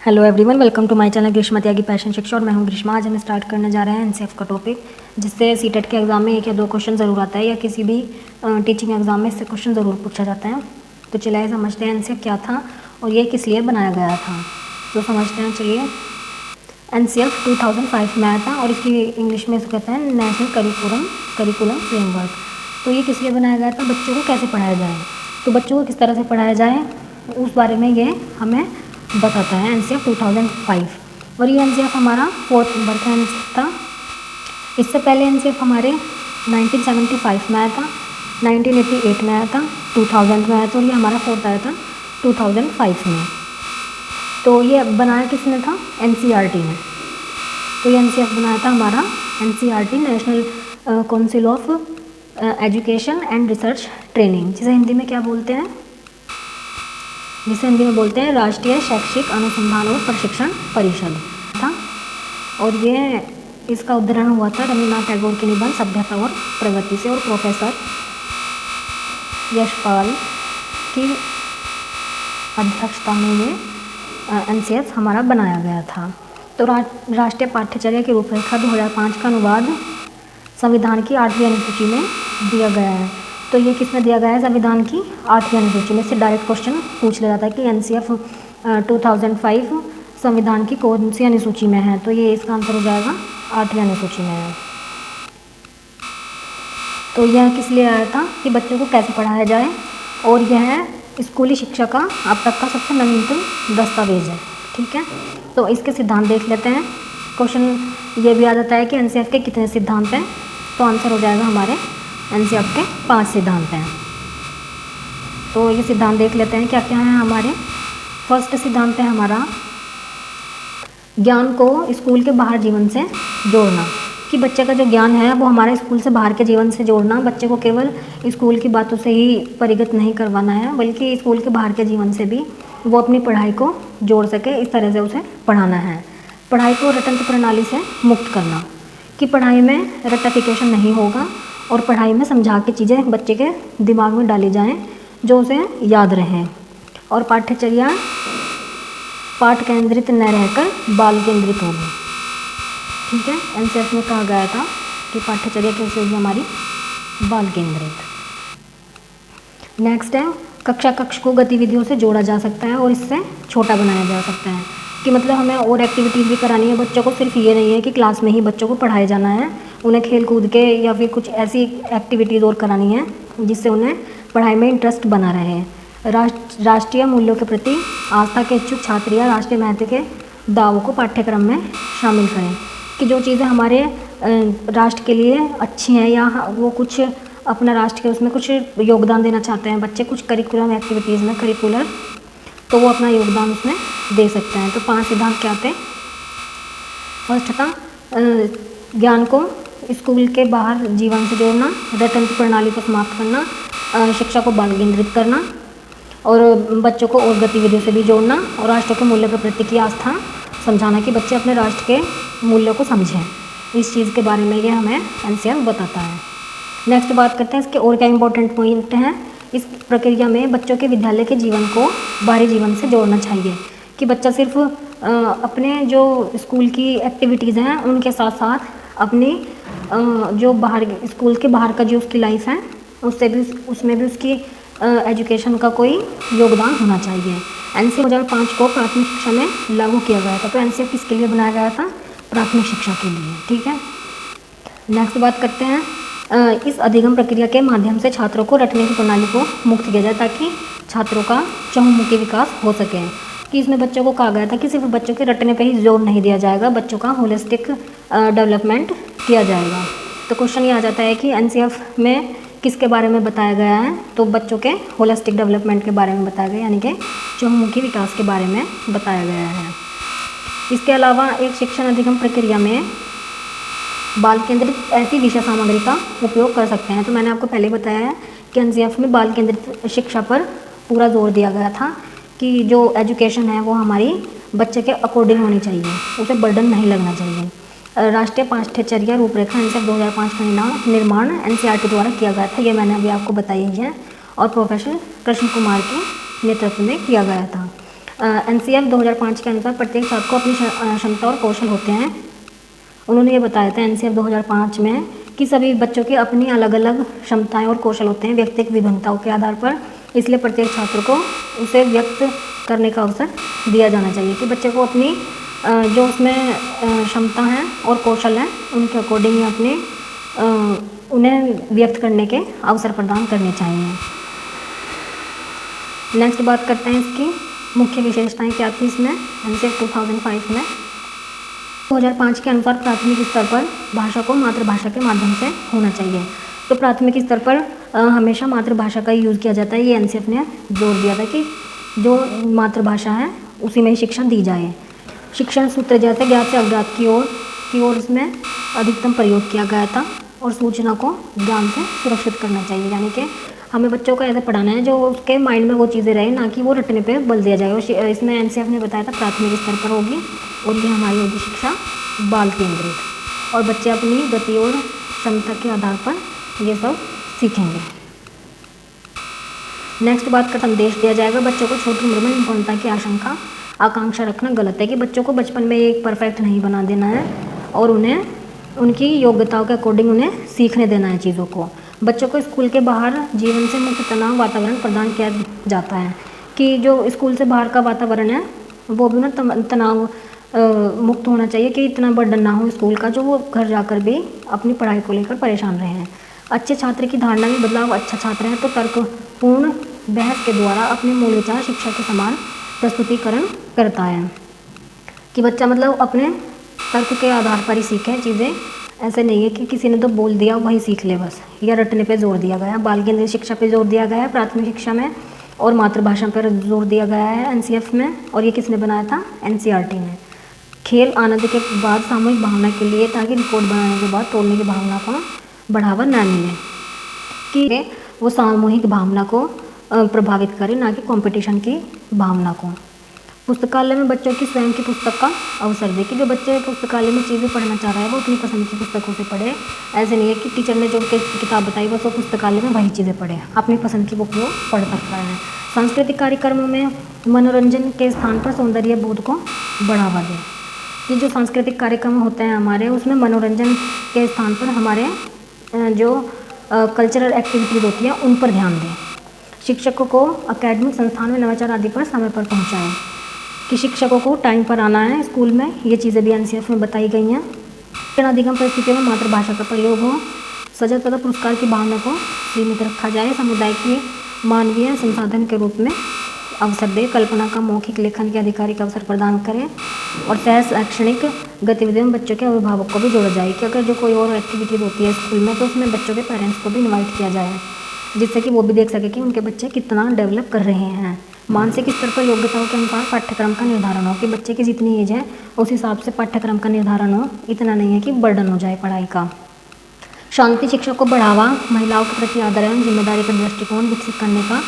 Hello everyone, welcome to my channel Greeshma Tyagi passion Shiksha. और मैं हूं ग्रीष्मा। आज हम स्टार्ट करने जा रहे हैं एनसीएफ का टॉपिक, जिससे सीटेट के एग्जाम में 1 या 2 क्वेश्चन ज़रूर आता है, या किसी भी टीचिंग एग्जाम में इससे क्वेश्चन ज़रूर पूछा जाता है। तो चलिए समझते हैं एनसीएफ क्या था और ये किस लिए बनाया गया था। तो समझते हैं। चलिए, एनसीएफ 2005 में आया था और इसकी इंग्लिश में इसको कहते हैं नेशनल करिकुलम फ्रेमवर्क। तो ये किस लिए बनाया गया था? बच्चों को कैसे पढ़ाया जाए, तो बच्चों को किस तरह से पढ़ाया जाए उस बारे में ये हमें बताता है एनसीएफ 2005। और ये एनसीएफ हमारा 4th नंबर का एनसीएफ था। इससे पहले एनसीएफ हमारे 1975 में आया था, 1988 में आया था, 2000 में आया था और ये हमारा 4th आया था 2005 में। तो ये बनाया किसने था? एनसीईआरटी ने। तो ये एनसीएफ बनाया था हमारा NCERT, national council of education and research training, जिसे हिंदी में क्या बोलते हैं? राष्ट्रीय शैक्षिक अनुसंधान और प्रशिक्षण परिषद था। और ये इसका उद्धरण हुआ था रविन्द्रनाथ टैगोर के निबंध सभ्यता और प्रगति से, और प्रोफेसर यशपाल की अध्यक्षता में ये एनसीएफ हमारा बनाया गया था। तो राष्ट्रीय पाठ्यचर्या की रूपरेखा 2005 का अनुवाद संविधान की 8वीं अनुसूची में दिया गया है। तो ये किसमें दिया गया है? संविधान की 8वीं अनुसूची में। से डायरेक्ट क्वेश्चन पूछ लिया जाता है कि एनसीएफ 2005 संविधान की कौन सी अनुसूची में है? तो ये इसका आंसर हो जाएगा 8वीं अनुसूची में है। तो यह किस लिए आया था? कि बच्चों को कैसे पढ़ाया जाए, और यह स्कूली शिक्षा का अब तक का सबसे नवीनतम दस्तावेज है। ठीक है, तो इसके सिद्धांत देख लेते हैं। क्वेश्चन ये भी आ जाता है कि एनसीएफ के कितने सिद्धांत हैं? तो आंसर हो जाएगा हमारे एनसीएफ के 5 सिद्धांत हैं। तो ये सिद्धांत देख लेते हैं क्या क्या है हमारे। फर्स्ट सिद्धांत है हमारा ज्ञान को स्कूल के बाहर जीवन से जोड़ना, कि बच्चे का जो ज्ञान है वो हमारे स्कूल से बाहर के जीवन से जोड़ना। बच्चे को केवल स्कूल की बातों से ही परिगत नहीं करवाना है, बल्कि स्कूल के बाहर के जीवन से भी वो अपनी पढ़ाई को जोड़ सके, इस तरह से उसे पढ़ाना है। पढ़ाई को रटंत्र प्रणाली से मुक्त करना, कि पढ़ाई में रट्टाफिकेशन नहीं होगा और पढ़ाई में समझा के चीज़ें बच्चे के दिमाग में डाली जाएं जो उसे याद रहें। और पाठ्यचर्या पाठ केंद्रित न रहकर बाल केंद्रित होगी। ठीक है, एनसीएफ में कहा गया था कि पाठ्यचर्या कैसे होगी हमारी? बाल केंद्रित। नेक्स्ट है कक्ष को गतिविधियों से जोड़ा जा सकता है और इससे छोटा बनाया जा सकता है, कि मतलब हमें और एक्टिविटीज़ भी करानी है बच्चों को। सिर्फ ये नहीं है कि क्लास में ही बच्चों को पढ़ाए जाना है, उन्हें खेल कूद के या फिर कुछ ऐसी एक्टिविटीज़ और करानी है जिससे उन्हें पढ़ाई में इंटरेस्ट बना रहे। राष्ट्रीय मूल्यों के प्रति आस्था के इच्छुक छात्र या राष्ट्रीय महत्व के दावों को पाठ्यक्रम में शामिल करें, कि जो चीज़ें हमारे राष्ट्र के लिए अच्छी हैं या वो कुछ अपना राष्ट्र के उसमें कुछ योगदान देना चाहते हैं बच्चे, कुछ करिकुलम एक्टिविटीज़ में करिकुलर, तो वो अपना योगदान उसमें दे सकते हैं। तो 5 सिद्धांत क्या थे? फर्स्ट था ज्ञान को स्कूल के बाहर जीवन से जोड़ना, रटंत्र प्रणाली को समाप्त करना, शिक्षा को बाल केंद्रित करना, और बच्चों को और गतिविधियों से भी जोड़ना, और राष्ट्र के मूल्य के प्रति की आस्था समझाना, कि बच्चे अपने राष्ट्र के मूल्यों को समझें। इस चीज़ के बारे में ये हमें एनसीएफ बताता है। नेक्स्ट बात करते हैं इसके और क्या इंपॉर्टेंट पॉइंट हैं। इस प्रक्रिया में बच्चों के विद्यालय के जीवन को बाहरी जीवन से जोड़ना चाहिए, कि बच्चा सिर्फ अपने जो स्कूल की एक्टिविटीज़ हैं उनके साथ साथ अपनी जो बाहर स्कूल के बाहर का जो उसकी लाइफ है उसमें भी उसकी एजुकेशन का कोई योगदान होना चाहिए। एनसीएफ 2005 को प्राथमिक शिक्षा में लागू किया गया था। तो एनसीएफ किसके लिए बनाया गया था? प्राथमिक शिक्षा के लिए। ठीक है, नेक्स्ट बात करते हैं इस अधिगम प्रक्रिया के माध्यम से छात्रों को रटने की प्रणाली को मुक्त किया जाए, ताकि छात्रों का चहुमुखी विकास हो सके। कि इसमें बच्चों को कहा गया था कि सिर्फ बच्चों के रटने पे ही जोर नहीं दिया जाएगा, बच्चों का होलिस्टिक डेवलपमेंट किया जाएगा। तो क्वेश्चन ये आ जाता है कि एनसीएफ में किसके बारे में बताया गया है? तो बच्चों के होलिस्टिक डेवलपमेंट के बारे में बताया गया, यानी कि चहुमुखी विकास के बारे में बताया गया है। इसके अलावा एक शिक्षण अधिगम प्रक्रिया में बाल केंद्रित ऐसी विषय सामग्री का उपयोग कर सकते हैं। तो मैंने आपको पहले बताया है कि एनसीएफ में बाल केंद्रित शिक्षा पर पूरा जोर दिया गया था, कि जो एजुकेशन है वो हमारी बच्चे के अकॉर्डिंग होनी चाहिए, उसे बर्डन नहीं लगना चाहिए। राष्ट्रीय पाठ्यचर्या रूपरेखा एनसीएफ 2005 का निर्माण एनसीईआरटी द्वारा किया गया था, ये मैंने अभी आपको बताई है, और प्रोफेसर कृष्ण कुमार के नेतृत्व में किया गया था। NCF 2005 के अनुसार प्रत्येक छात्र को अपनी क्षमता और कौशल होते हैं। उन्होंने ये बताया था NCF 2005 में कि सभी बच्चों की अपनी अलग अलग क्षमताएं और कौशल होते हैं व्यक्तिगत विभिन्नताओं के आधार पर, इसलिए प्रत्येक छात्र को उसे व्यक्त करने का अवसर दिया जाना चाहिए कि बच्चे को अपनी जो उसमें क्षमता है और कौशल है उनके अकॉर्डिंग अपने उन्हें व्यक्त करने के अवसर प्रदान करने चाहिए। नेक्स्ट बात करते हैं इसकी मुख्य विशेषताएं क्या थी इसमें NCF 2005 में। 2005 के अनुसार प्राथमिक स्तर पर भाषा को मातृभाषा के माध्यम से होना चाहिए। तो प्राथमिक स्तर पर हमेशा मातृभाषा का ही यूज़ किया जाता है। ये NCF ने जोर दिया था कि जो मातृभाषा है उसी में ही शिक्षा दी जाए। शिक्षण सूत्र जैसे ज्ञात से अज्ञात की ओर इसमें अधिकतम प्रयोग किया गया था और सूचना को ज्ञान से सुरक्षित करना चाहिए, यानी कि हमें बच्चों को ऐसे पढ़ाना है जो उसके माइंड में वो चीज़ें रहे, ना कि वो रटने पे बल दिया जाए। और इसमें NCF ने बताया था प्राथमिक स्तर पर होगी और ये हमारी होगी शिक्षा बाल केंद्रित, और बच्चे अपनी गति और क्षमता के आधार पर ये सब सीखेंगे। नेक्स्ट बात का संदेश दिया जाएगा, बच्चों को छोटी उम्र में निपुणता की आकांक्षा रखना गलत है कि बच्चों को बचपन में एक परफेक्ट नहीं बना देना है और उन्हें उनकी योग्यताओं के अकॉर्डिंग उन्हें सीखने देना है चीज़ों को। बच्चों को स्कूल के बाहर जीवन से मुक्त तनाव वातावरण प्रदान किया जाता है कि जो स्कूल से बाहर का वातावरण है वो भी ना तनाव मुक्त होना चाहिए कि इतना बर्डन ना हो स्कूल का, जो वो घर जाकर भी अपनी पढ़ाई को लेकर परेशान रहे हैं। अच्छे छात्र की धारणा में बदलाव, अच्छा छात्र है तो तर्कपूर्ण बहस के द्वारा अपने मूल विचार शिक्षा के समान प्रस्तुतिकरण करता है कि बच्चा मतलब अपने तर्क के आधार पर ही सीखे चीज़ें। ऐसे नहीं है कि किसी ने तो बोल दिया वही सीख ले बस, या रटने पे जोर दिया गया है। बाल केंद्रित शिक्षा पे जोर दिया गया है प्राथमिक शिक्षा में, और मातृभाषा पर जोर दिया गया है NCF में। और ये किसने बनाया था? NCERT ने। खेल आनंद के बाद सामूहिक भावना के लिए, ताकि रिकॉर्ड बनाने के बाद तोड़ने की भावना को बढ़ावा न मिले, कि वो सामूहिक भावना को प्रभावित करे, ना कि कंपटीशन की भावना को। पुस्तकालय में बच्चों की स्वयं की पुस्तक का अवसर दे कि जो बच्चे पुस्तकालय में चीज़ें पढ़ना चाह रहा है वो अपनी पसंद की पुस्तकों से पढ़े। ऐसे नहीं है कि टीचर ने जो किताब बताई बस वो पुस्तकालय में वही चीज़ें पढ़े, अपनी पसंद की बुक वो पढ़ सकता है। सांस्कृतिक कार्यक्रमों में मनोरंजन के स्थान पर सौंदर्य बोध को बढ़ावा दें कि जो सांस्कृतिक कार्यक्रम होते हैं हमारे, उसमें मनोरंजन के स्थान पर हमारे जो कल्चरल एक्टिविटीज़ होती हैं उन पर ध्यान दें। शिक्षकों को अकेडमिक संस्थान में नवाचार आदि पर समय पर पहुंचाएं कि शिक्षकों को टाइम पर आना है स्कूल में। ये चीज़ें भी NCF में बताई गई हैं। अधिगम परिस्थितियों में मातृभाषा का प्रयोग हो। सजग तथा पुरस्कार की भावना को सीमित रखा जाए। समुदाय की मानवीय संसाधन के रूप में अवसर दे। कल्पना का मौखिक लेखन के अधिकारी का अवसर प्रदान करें। और सह शैक्षणिक गतिविधियों में बच्चों के अभिभावक को भी जोड़ा जाए कि अगर जो कोई और एक्टिविटीज़ होती है स्कूल में तो उसमें बच्चों के पेरेंट्स को भी इन्वाइट किया जाए, जिससे कि वो भी देख सके कि उनके बच्चे कितना डेवलप कर रहे हैं। मानसिक स्तर पर योग्यताओं के अनुसार पाठ्यक्रम का निर्धारण हो कि बच्चे की जितनी एज है उस हिसाब से पाठ्यक्रम का निर्धारण हो, इतना नहीं है कि बर्डन हो जाए पढ़ाई का। शांति शिक्षा को बढ़ावा, महिलाओं के प्रति आदर एवं जिम्मेदारी का दृष्टिकोण विकसित करने का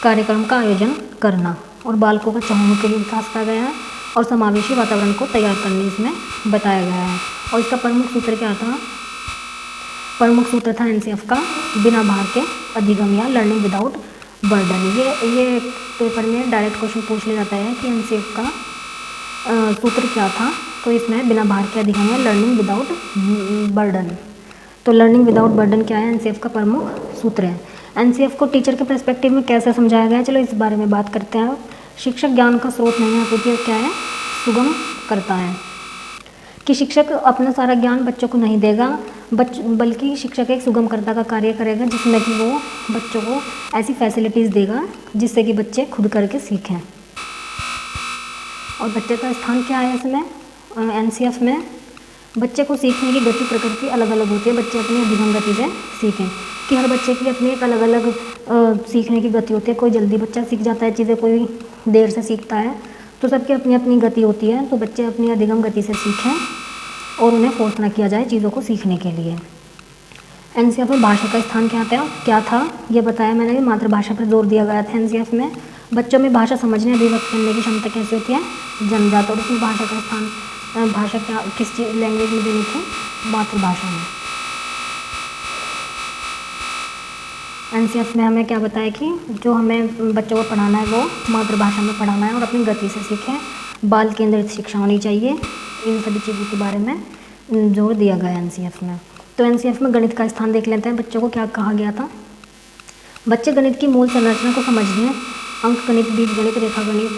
कार्यक्रम का आयोजन करना, और बालकों का चहुमुखी विकास किया गया है और समावेशी वातावरण को तैयार करने इसमें बताया गया है। और इसका प्रमुख सूत्र क्या था? प्रमुख सूत्र था NCF का बिना भार के अधिगम या लर्निंग विदाउट बर्डन। ये पेपर में डायरेक्ट क्वेश्चन पूछ लिया जाता है कि NCF का सूत्र क्या था, तो इसमें बिना भार के अधिगम या लर्निंग विदाउट बर्डन। तो लर्निंग विदाउट बर्डन क्या है? NCF का प्रमुख सूत्र है। NCF को टीचर के पर्सपेक्टिव में कैसे समझाया गया है, चलो इस बारे में बात करते हैं। शिक्षक ज्ञान का स्रोत नहीं है, क्योंकि क्या है, सुगम करता है कि शिक्षक अपना सारा ज्ञान बच्चों को नहीं देगा, बल्कि शिक्षक एक सुगमकर्ता का कार्य करेगा, जिसमें कि वो बच्चों को ऐसी फैसिलिटीज़ देगा जिससे कि बच्चे खुद करके सीखें। और बच्चे का स्थान क्या है इसमें? NCF में बच्चे को सीखने की गति प्रकृति अलग अलग होती है। बच्चे अपनी अधिगम गति से सीखें कि हर बच्चे की अपनी एक अलग अलग सीखने की गति होती है। कोई जल्दी बच्चा सीख जाता है चीज़ें, कोई देर से सीखता है, तो सबकी अपनी अपनी गति होती है। तो बच्चे अपनी अधिगम गति से सीखें और उन्हें फोर्स ना किया जाए चीज़ों को सीखने के लिए। NCF में भाषा का स्थान क्या था ये बताया मैंने। मातृभाषा पर जोर दिया गया था NCF में। बच्चों में भाषा समझने अभिव्यक्त करने की क्षमता कैसी होती है? जन्मजात। और उसमें भाषा का स्थान भाषा क्या किस लैंग्वेज में देनी थी? मातृभाषा में। एनसीएफ में हमें क्या बताया कि जो हमें बच्चों को पढ़ाना है वो मातृभाषा में पढ़ाना है और अपनी गति से सीखें, बाल केंद्रित शिक्षा होनी चाहिए। इन सभी चीज़ों के बारे में जोर दिया गया है एनसीएफ में। तो एनसीएफ में गणित का स्थान देख लेते हैं। बच्चों को क्या कहा गया था, बच्चे गणित की मूल संरचना को समझिए। अंक गणित, बीजगणित, रेखा गणित,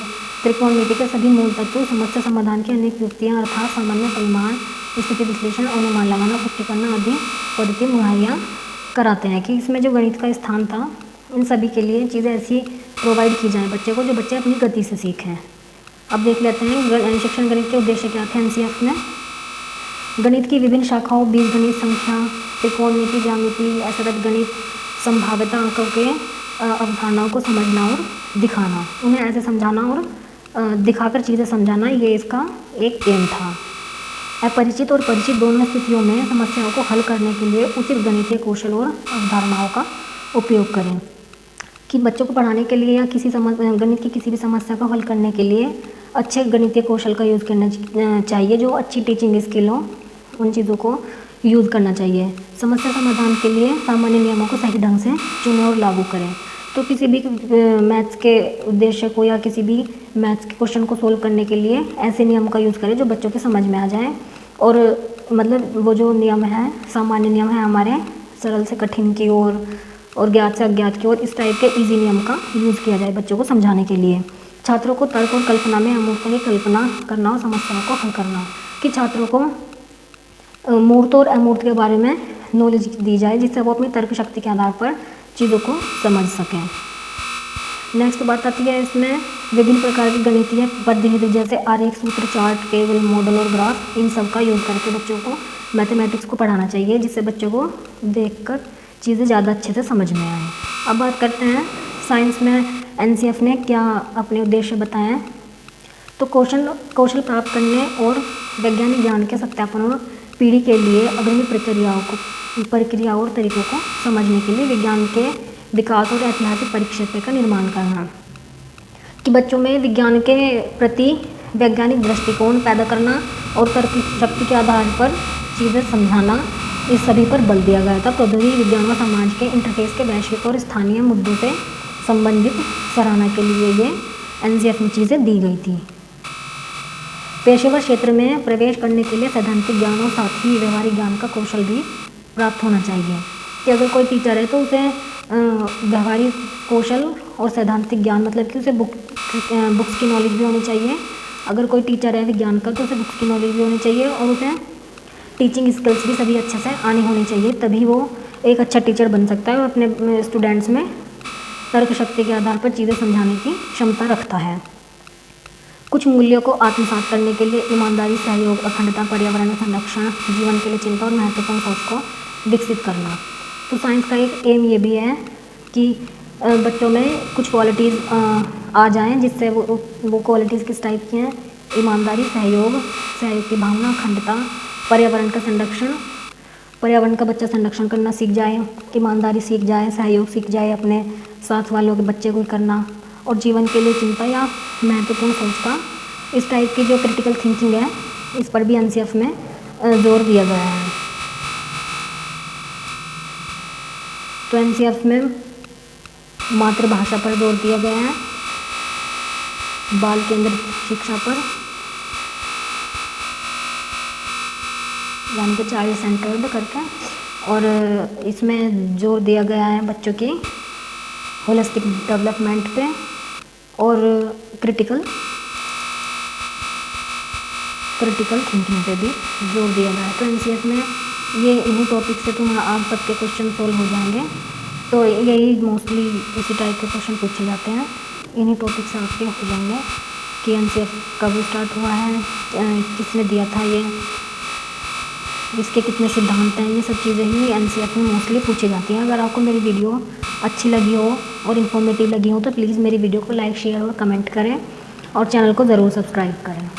त्रिकोणमिति के सभी मूल तत्व, समस्या समाधान की अनेक युक्तियाँ अर्थात सामान्य परिमाण, स्थिति विश्लेषण, अनुमान लगाना, पुष्टि करना आदि पद्धति मुहैया कराते हैं। कि इसमें जो गणित का स्थान था, इन सभी के लिए चीज़ें ऐसी प्रोवाइड की जाए बच्चे को जो बच्चे अपनी गति से सीखें। अब देख लेते हैं शिक्षण गणित के उद्देश्य क्या थे एनसीएफ में। गणित की विभिन्न शाखाओं, बीजगणित, संख्या, त्रिकोणमिति, ज्यामिति, असरत गणित, संभाव्यता अंकों के अवधारणाओं को समझना और दिखाना, उन्हें ऐसे समझाना और दिखाकर चीज़ें समझाना, ये इसका एक एम था। अपरिचित और परिचित दोनों स्थितियों में समस्याओं को हल करने के लिए उचित गणितीय कौशल और अवधारणाओं का उपयोग करें। कि बच्चों को पढ़ाने के लिए या गणित की किसी भी समस्या को हल करने के लिए अच्छे गणितीय कौशल का यूज़ करना चाहिए, जो अच्छी टीचिंग स्किल हो, उन चीज़ों को यूज़ करना चाहिए। समस्या समाधान के लिए सामान्य नियमों को सही ढंग से चुनें और लागू करें। तो किसी भी मैथ्स के उद्देश्य को या किसी भी मैथ्स के क्वेश्चन को सोल्व करने के लिए ऐसे नियम का यूज़ करें जो बच्चों के समझ में आ जाए। और मतलब वो जो नियम है, सामान्य नियम है हमारे, सरल से कठिन की ओर और ज्ञात से अज्ञात की ओर, इस टाइप के इजी नियम का यूज़ किया जाए बच्चों को समझाने के लिए। छात्रों को तर्क और कल्पना में अमूर्तों की कल्पना करना और समस्याओं को हल करना। कि छात्रों को मूर्त और अमूर्त के बारे में नॉलेज दी जाए जिससे वो अपनी तर्क शक्ति के आधार पर चीज़ों को समझ सकें। नेक्स्ट बात आती है इसमें विभिन्न प्रकार की गणितीय पद्धति जैसे आरेख, सूत्र, चार्ट, टेबल, मॉडल और ग्राफ, इन सब का यूज़ करके बच्चों को मैथमेटिक्स को पढ़ाना चाहिए जिससे बच्चों को देखकर चीज़ें ज़्यादा अच्छे से समझ में आए। अब बात करते हैं साइंस में एनसीएफ ने क्या अपने उद्देश्य बताए हैं। तो कौशल प्राप्त करने और वैज्ञानिक ज्ञान के सत्यापन और पीढ़ी के लिए अग्रणी प्रक्रियाओं और तरीकों को समझने के लिए विज्ञान के विकास और ऐतिहासिक परिप्रेक्ष्य का निर्माण करना। कि बच्चों में विज्ञान के प्रति वैज्ञानिक दृष्टिकोण पैदा करना और तर्क शक्ति के आधार पर चीज़ें समझाना, इस सभी पर बल दिया गया था। प्रौद्योगिकी, विज्ञान और समाज के इंटरफेस के वैश्विक और स्थानीय मुद्दों से संबंधित सराहना के लिए ये एनसीएफ में चीज़ें दी गई थी। पेशेवर क्षेत्र में प्रवेश करने के लिए सैद्धांतिक ज्ञान और साथ ही व्यवहारिक ज्ञान का कौशल भी प्राप्त होना चाहिए। कि अगर कोई टीचर है तो उसे व्यवहारिक कौशल और सैद्धांतिक ज्ञान, मतलब कि उसे बुक्स की नॉलेज भी होनी चाहिए। अगर कोई टीचर है विज्ञान का तो उसे बुक्स की नॉलेज भी होनी चाहिए और उसे टीचिंग स्किल्स भी सभी अच्छे से आनी होनी चाहिए, तभी वो एक अच्छा टीचर बन सकता है और अपने स्टूडेंट्स में तर्क शक्ति के आधार पर चीज़ें समझाने की क्षमता रखता है। कुछ मूल्यों को आत्मसात करने के लिए ईमानदारी, सहयोग, अखंडता, पर्यावरण संरक्षण, जीवन के लिए चिंता और महत्वपूर्ण सोच को विकसित करना। तो साइंस का एक एम ये भी है कि बच्चों में कुछ क्वालिटीज़ आ जाएं, जिससे वो क्वालिटीज़ किस टाइप की हैं, ईमानदारी, सहयोग की भावना, अखंडता, पर्यावरण का संरक्षण, पर्यावरण का बच्चा संरक्षण करना सीख जाए, ईमानदारी सीख जाए, सहयोग सीख जाए अपने साथ वालों के बच्चे को करना, और जीवन के लिए चिंता या महत्वपूर्ण सोच का, इस टाइप की जो क्रिटिकल थिंकिंग है, इस पर भी एनसीएफ में जोर दिया गया है। तो एनसीएफ में मातृभाषा पर जोर दिया गया है, बाल केंद्रित शिक्षा पर, यानी कि चाइल्ड सेंटर्ड करके, और इसमें जोर दिया गया है बच्चों की होलिस्टिक डेवलपमेंट पे और क्रिटिकल थिंकिंग पे भी जोर दिया गया है। तो एनसीएफ में ये इन्हीं टॉपिक से तुम आप सबके क्वेश्चन सोल्व हो जाएंगे। तो यही मोस्टली इसी टाइप के क्वेश्चन पूछे जाते हैं, इन्हीं टॉपिक से आपके हो जाएंगे कि एनसीएफ कब स्टार्ट हुआ है, किसने दिया था ये, इसके कितने सिद्धांत हैं, ये सब चीज़ें ही एनसीएफ में मोस्टली पूछी जाती हैं। अगर आपको मेरी वीडियो अच्छी लगी हो और इन्फॉर्मेटिव लगी हो तो प्लीज़ मेरी वीडियो को लाइक, शेयर और कमेंट करें और चैनल को ज़रूर सब्सक्राइब करें।